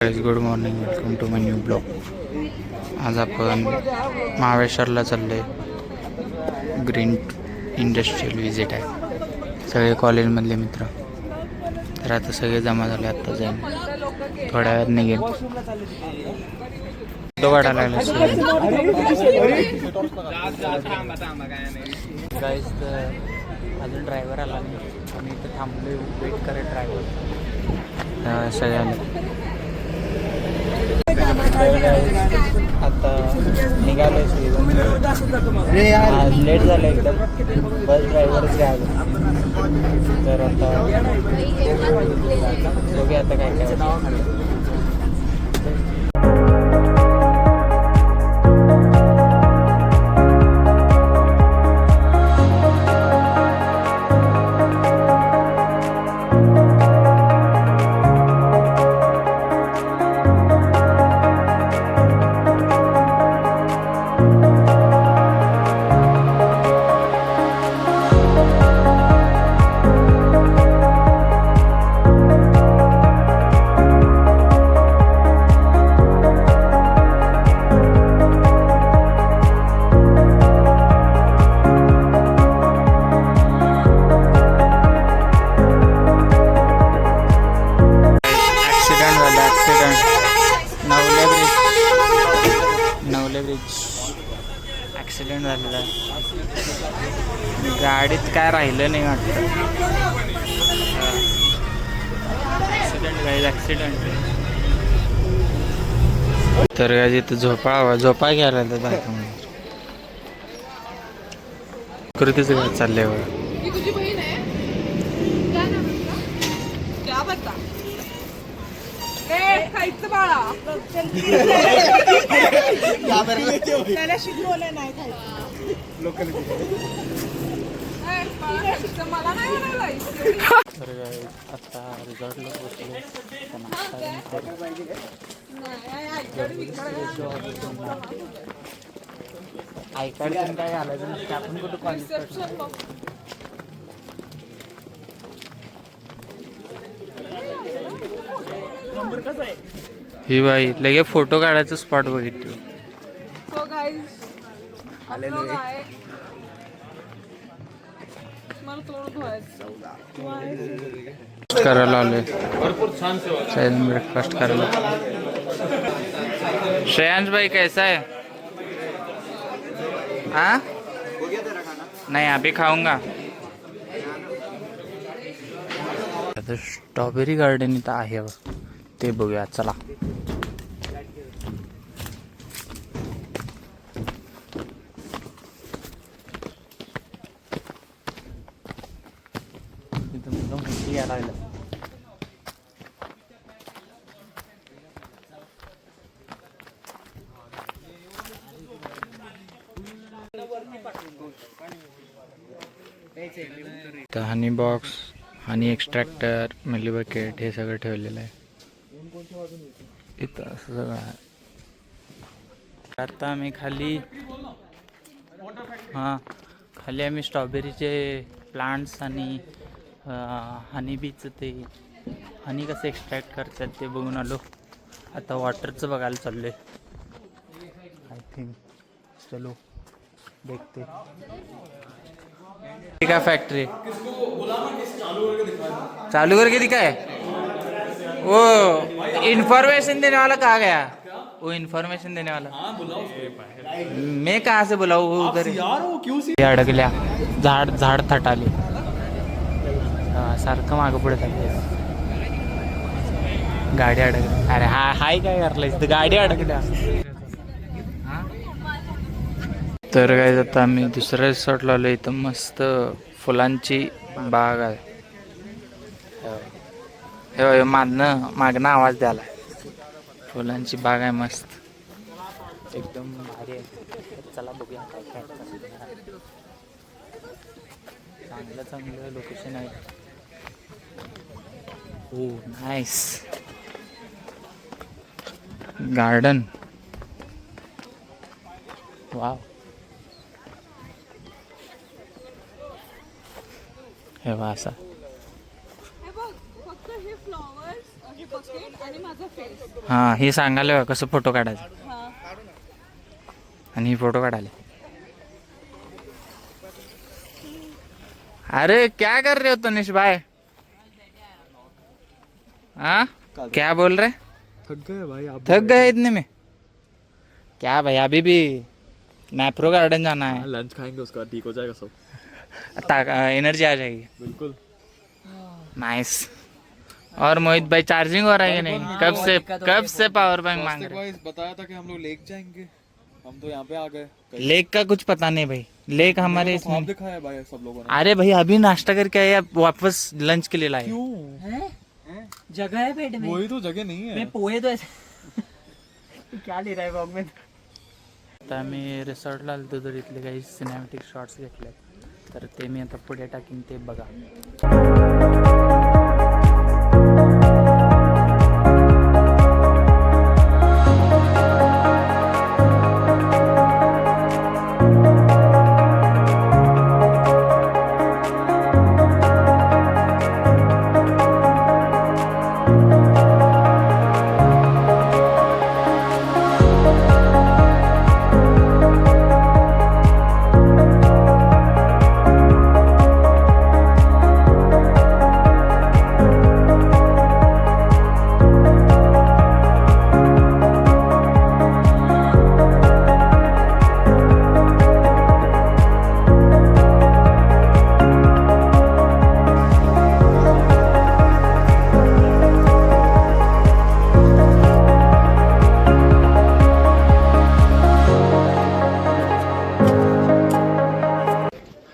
Good morning, welcome to my new blog. आज आपण महाबळेश्वरला चाललो आहे. ग्रीन इंडस्ट्रियल विजिट आहे. सगळे कॉलेजमधले मित्र. तर आता सगळे जमा झाले. आत्ता जाईन थोड्या वेळात निघेल. तो वाढायला लागला गाईस. तर अजून ड्रायव्हर आला नाही. आम्ही इथं थांबलो वेट करत ड्रायव्हर. सगळे आले. आता निघालोय. आज लेट झालं एकदम. बस ड्रायव्हरच राहिलो. तर आता बघूया आता काय काय. नवले ब्रिज ॲक्सिडेंट झालेला. गाडीत काय राहिलं नाही वाटतं. ॲक्सिडेंट. तर काय तिथं झोपा घ्यायला बायका कृतीचं काय चाललंय बघा. त्याला शिकवलं नाही तर आता रिसॉर्टला पोचलो. आय कार्ड पण काय घालायचं नसतं. आपण कुठं कॉलेज. ही बाई लगे फोटो काढायचं स्पॉट बघितलं. करायला आलोय. ब्रेकफास्ट करायला. श्रेयांश भाई कैसा है? हाँ नहीं अभी खाऊंगा. आता स्ट्रॉबेरी गार्डन इथं आहे ते बघूया. चला. तर हनी बॉक्स, हनी एक्स्ट्रॅक्टर, मिली बकेट हे सगळं ठेवलेलं आहे इथं. असं सगळं आहे. आता आम्ही खाली आम्ही स्ट्रॉबेरीचे प्लांट्स आणि हनी बीचं ते हनी कसं एक्स्ट्रॅक्ट करतात ते बघून आलो. आता वॉटरचं बघायला चाललो आहे. आय थिंक चलो देखते. क्या फैक्ट्री चालू करके दिखाए. वो इंफॉर्मेशन देने वाला कहाँ गया? वो इंफॉर्मेशन देने वाला मैं कहाँ से बुलाऊ? वो उधर अडकल्या. झाड थटाले. सारखं मागं पुढे थांबले. गाडी अडकली. अरे हाय काय करलाय? गाडी अडकल्या. तर काय आता आम्ही दुसऱ्या रिसॉर्टला आलो. इथं मस्त फुलांची बाग आहे. हे मागणं आवाज द्यायला. फुलांची बाग आहे मस्त एकदम भारी आहे. चला बघूया काय काय. चांगलं लोकेशन आहे. ओ नाईस गार्डन. वाव. हे वासा. फक्त हे फ्लॉवर्स बकेट आणि माझा फेस. हां हे सांगायला कसं फोटो काढायचं हा. आणि फोटो काढाले. अरे क्या कर रहे हो तनिष भाई? हाँ क्या बोल रहे? थक गए भाई आप थक गए इतने में? क्या भाई अभी भी मैप्रो गार्डन जाना है. लंच खाएंगे उसका ठीक हो जाएगा सब एनर्जी आ जाएगी. बिल्कुल नाइस. और मोहित भाई चार्जिंग हो रहा है कि नहीं? कब से पावर बैंक मांग रहे? भाई बताया था कि हम लोग लेक जाएंगे हम तो यहाँ पे आ गए लेक का कुछ पता नहीं भाई. लेक हमारे ख्वाब इसमें. दिखाया भाई सब लोगों ने. अरे भाई अभी नाश्ता करके आए आप वापस लंच के लिए लाए. क्यों जगह है पेट में. वही तो जगह नहीं है. मैं पोहे तो ऐसे क्या ले रहा है ब्लॉग में. आता मी रिसॉर्टला आलतो तर इथले काही सिनेमॅटिक शॉट्स घेतले तर ते मी आता पुढे टाकीन ते बघा.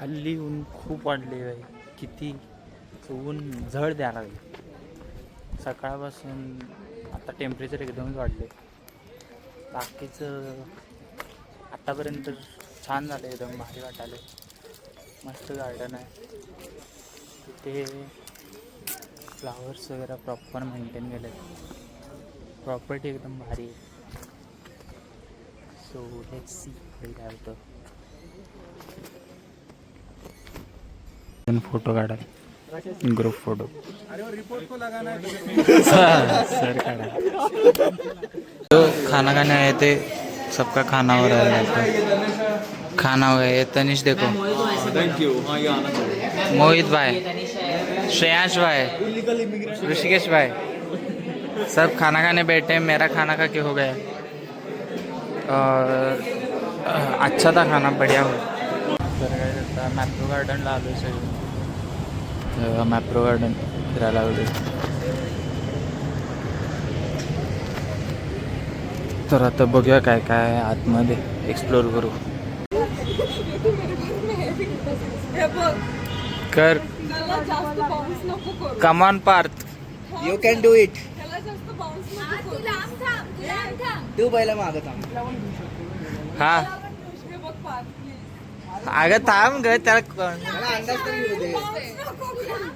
हल्ली ऊन खूप वाढले आहे. किती ऊन झळ द्यायला लागले. सकाळपासून आता टेम्परेचर एकदमच वाढले. बाकीचं आतापर्यंत छान झालं. एकदम भारी वाटायला. मस्त गार्डन आहे. तिथे फ्लावर्स वगैरे प्रॉपर मेंटेन केले. प्रॉपर्टी एकदम भारी आहे. सो लेट्स सी काय होतं. फोटो काढा. Group photo. सर काढा. तो खाना खाने आए थे. सबका खाना हो रहा है. खाना हो गया. ये तनिष देखो. Thank you. हाँ ये आना चाहिए. मोहित भाई, श्रेयांश भाई, ऋषिकेश भाई सब खाना खाने बैठे. मेरा खाना खा के हो गया और अच्छा था खाना. बढ़िया हो. तर काय करता मॅप्रो गार्डनला आलो आहे सगळं. मॅप्रो गार्डन फिरायला लागलो. तर आता बघूया काय काय आतमध्ये एक्सप्लोर करू. हे बघ, कर त्याला जास्त बाउन्स नको करू. Come on Parth. You can do it. त्याला जास्त बाउन्स नको करू. तू पहिला मागत आम. हा हे बघ पार्थ, प्लीज. अगं थांब ग. त्याला कोण- मला अंदाज तरी येऊ दे. बाउन्स नको करू.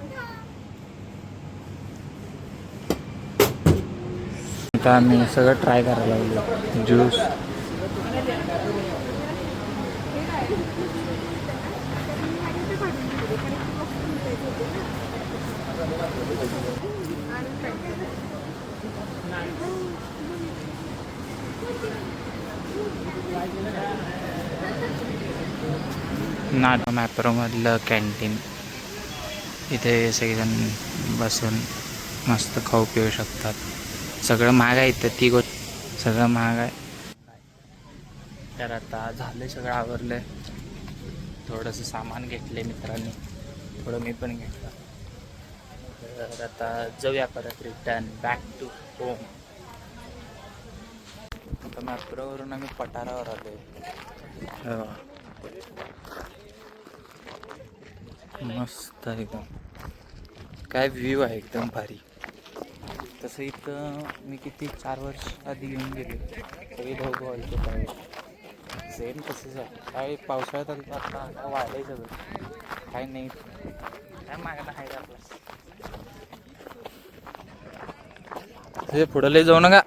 आता आम्ही सगळं ट्राय करायला लागलो. ज्यूस ना मॅप्रोमधलं कॅन्टीन. इथे सगळेजण बसून मस्त खाऊ पिऊ शकतात. सगळं महाग आहे इथं. ती गोष्ट सगळं महाग आहे. तर आता झालं सगळं आवरलं. थोडंसं सामान घेतले मित्रांनी. थोडं मी पण घेतलं. तर आता जाऊया परत रिटर्न बॅक टू होम. आता मॅप्रोवरून आम्ही पठारावर आलो. मस्त एकदम. काय व्ह्यू आहे एकदम भारी. तसं इथं मी किती 4 वर्ष आधी येऊन गेले. सगळी धोक व्हायचे काय सेम तसंच आहे. काय पावसाळ्यात आलं आता वाढलंय सगळं. काय नाही काय मागणं आहे आपलं. हे पुढं लय जाऊ नका.